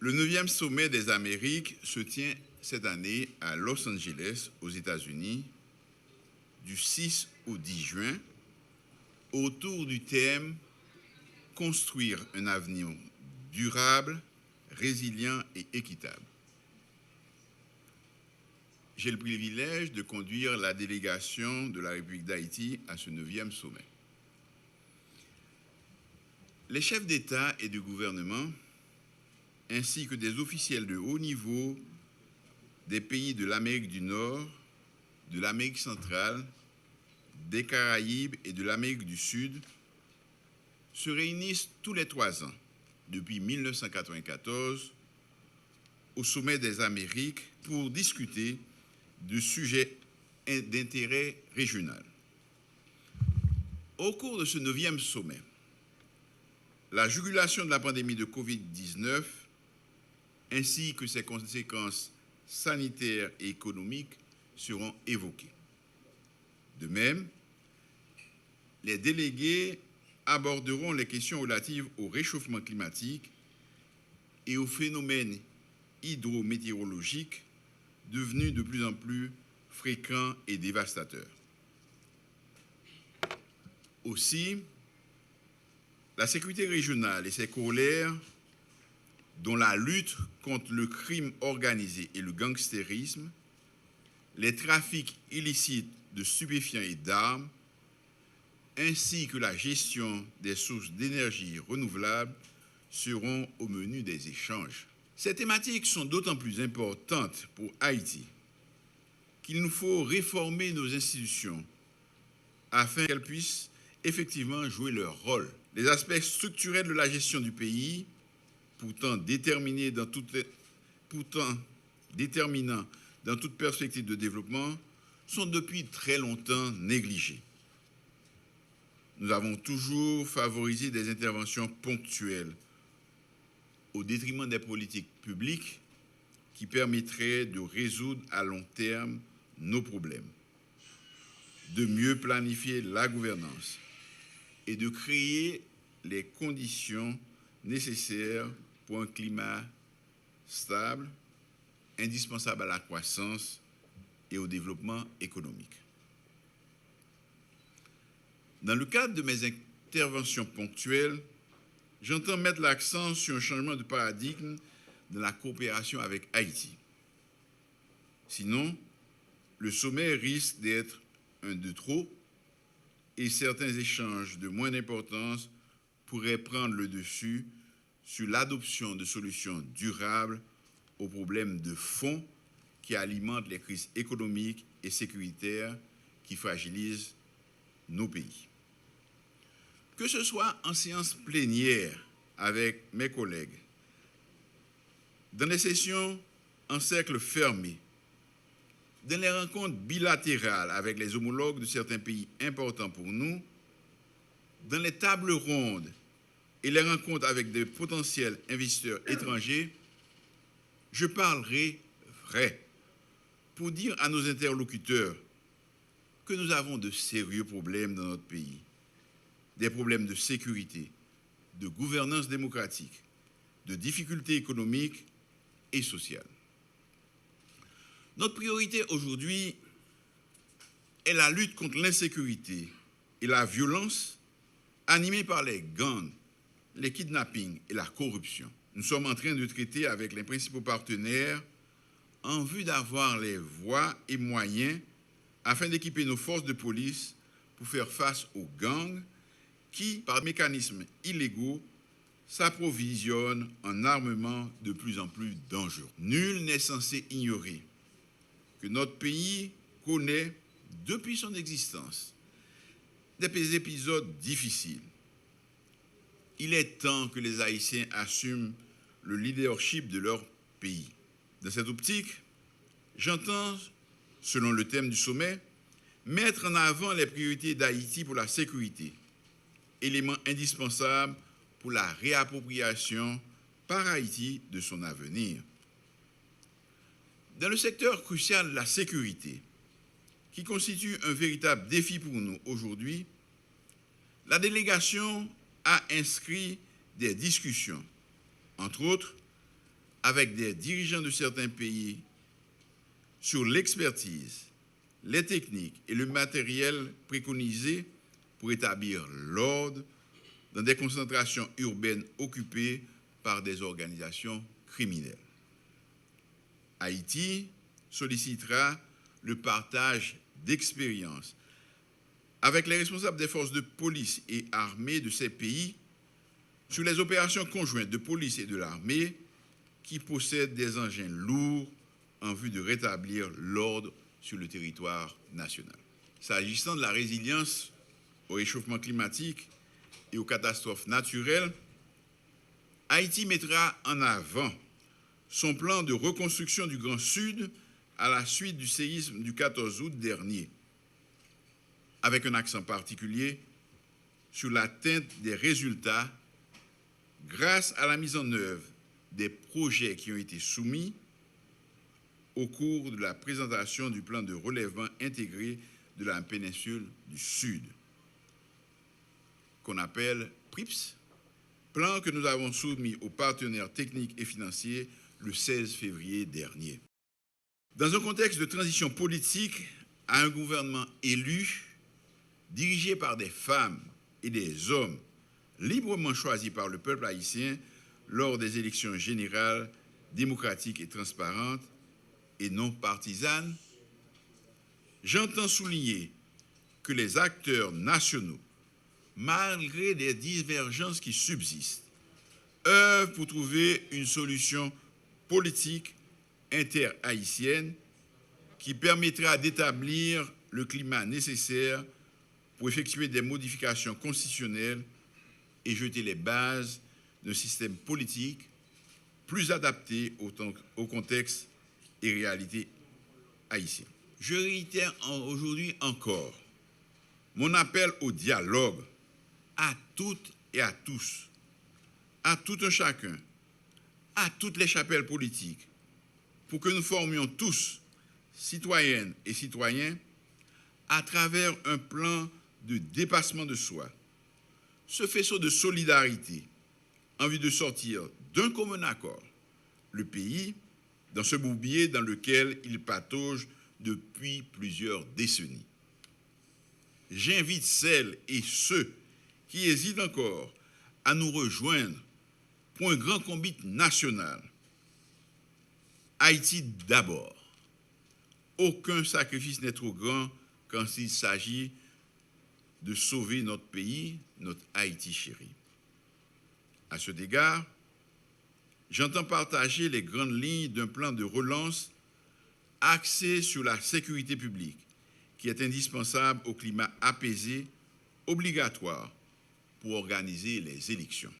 Le 9e sommet des Amériques se tient cette année à Los Angeles, aux États-Unis, du 6 au 10 juin, autour du thème « Construire un avenir durable, résilient et équitable ». J'ai le privilège de conduire la délégation de la République d'Haïti à ce 9e sommet. Les chefs d'État et de gouvernement, ainsi que des officiels de haut niveau des pays de l'Amérique du Nord, de l'Amérique centrale, des Caraïbes et de l'Amérique du Sud, se réunissent tous les 3 ans, depuis 1994, au sommet des Amériques pour discuter de sujets d'intérêt régional. Au cours de ce 9e sommet, la jugulation de la pandémie de Covid-19 ainsi que ses conséquences sanitaires et économiques seront évoquées. De même, les délégués aborderont les questions relatives au réchauffement climatique et aux phénomènes hydrométéorologiques devenus de plus en plus fréquents et dévastateurs. Aussi, la sécurité régionale et ses corollaires, dont la lutte contre le crime organisé et le gangstérisme, les trafics illicites de stupéfiants et d'armes, ainsi que la gestion des sources d'énergie renouvelables seront au menu des échanges. Ces thématiques sont d'autant plus importantes pour Haïti qu'il nous faut réformer nos institutions afin qu'elles puissent effectivement jouer leur rôle. Les aspects structurels de la gestion du pays, pourtant déterminants dans toute perspective de développement, sont depuis très longtemps négligés. Nous avons toujours favorisé des interventions ponctuelles au détriment des politiques publiques qui permettraient de résoudre à long terme nos problèmes, de mieux planifier la gouvernance et de créer les conditions nécessaires pour un climat stable, indispensable à la croissance et au développement économique. Dans le cadre de mes interventions ponctuelles, j'entends mettre l'accent sur un changement de paradigme dans la coopération avec Haïti. Sinon, le sommet risque d'être un de trop et certains échanges de moins d'importance pourraient prendre le dessus sur l'adoption de solutions durables aux problèmes de fond qui alimentent les crises économiques et sécuritaires qui fragilisent nos pays. Que ce soit en séance plénière avec mes collègues, dans les sessions en cercle fermé, dans les rencontres bilatérales avec les homologues de certains pays importants pour nous, dans les tables rondes et les rencontres avec de potentiels investisseurs étrangers, je parlerai vrai pour dire à nos interlocuteurs que nous avons de sérieux problèmes dans notre pays, des problèmes de sécurité, de gouvernance démocratique, de difficultés économiques et sociales. Notre priorité aujourd'hui est la lutte contre l'insécurité et la violence animée par les gangs, les kidnappings et la corruption. Nous sommes en train de traiter avec les principaux partenaires en vue d'avoir les voies et moyens afin d'équiper nos forces de police pour faire face aux gangs qui, par mécanismes illégaux, s'approvisionnent en armements de plus en plus dangereux. Nul n'est censé ignorer que notre pays connaît, depuis son existence, des épisodes difficiles. Il est temps que les Haïtiens assument le leadership de leur pays. Dans cette optique, j'entends, selon le thème du sommet, mettre en avant les priorités d'Haïti pour la sécurité, élément indispensable pour la réappropriation par Haïti de son avenir. Dans le secteur crucial de la sécurité, qui constitue un véritable défi pour nous aujourd'hui, la délégation a inscrit des discussions, entre autres, avec des dirigeants de certains pays sur l'expertise, les techniques et le matériel préconisés pour établir l'ordre dans des concentrations urbaines occupées par des organisations criminelles. Haïti sollicitera le partage d'expériences avec les responsables des forces de police et armées de ces pays sur les opérations conjointes de police et de l'armée qui possèdent des engins lourds en vue de rétablir l'ordre sur le territoire national. S'agissant de la résilience au réchauffement climatique et aux catastrophes naturelles, Haïti mettra en avant son plan de reconstruction du Grand Sud à la suite du séisme du 14 août dernier, avec un accent particulier sur l'atteinte des résultats grâce à la mise en œuvre des projets qui ont été soumis au cours de la présentation du plan de relèvement intégré de la péninsule du Sud, qu'on appelle PRIPS, plan que nous avons soumis aux partenaires techniques et financiers le 16 février dernier. Dans un contexte de transition politique à un gouvernement élu, dirigé par des femmes et des hommes librement choisis par le peuple haïtien lors des élections générales, démocratiques et transparentes et non partisanes, j'entends souligner que les acteurs nationaux, malgré les divergences qui subsistent, œuvrent pour trouver une solution politique inter-haïtienne qui permettra d'établir le climat nécessaire pour effectuer des modifications constitutionnelles et jeter les bases d'un système politique plus adapté au contexte et réalité haïtienne. Je réitère aujourd'hui encore mon appel au dialogue à toutes et à tous, à tout un chacun, à toutes les chapelles politiques, pour que nous formions tous, citoyennes et citoyens, à travers un plan de dépassement de soi, ce faisceau de solidarité en vue de sortir d'un commun accord le pays dans ce bourbier dans lequel il patauge depuis plusieurs décennies. J'invite celles et ceux qui hésitent encore à nous rejoindre pour un grand combat national. Haïti d'abord. Aucun sacrifice n'est trop grand quand il s'agit de sauver notre pays, notre Haïti chéri. À cet égard, j'entends partager les grandes lignes d'un plan de relance axé sur la sécurité publique, qui est indispensable au climat apaisé, obligatoire pour organiser les élections.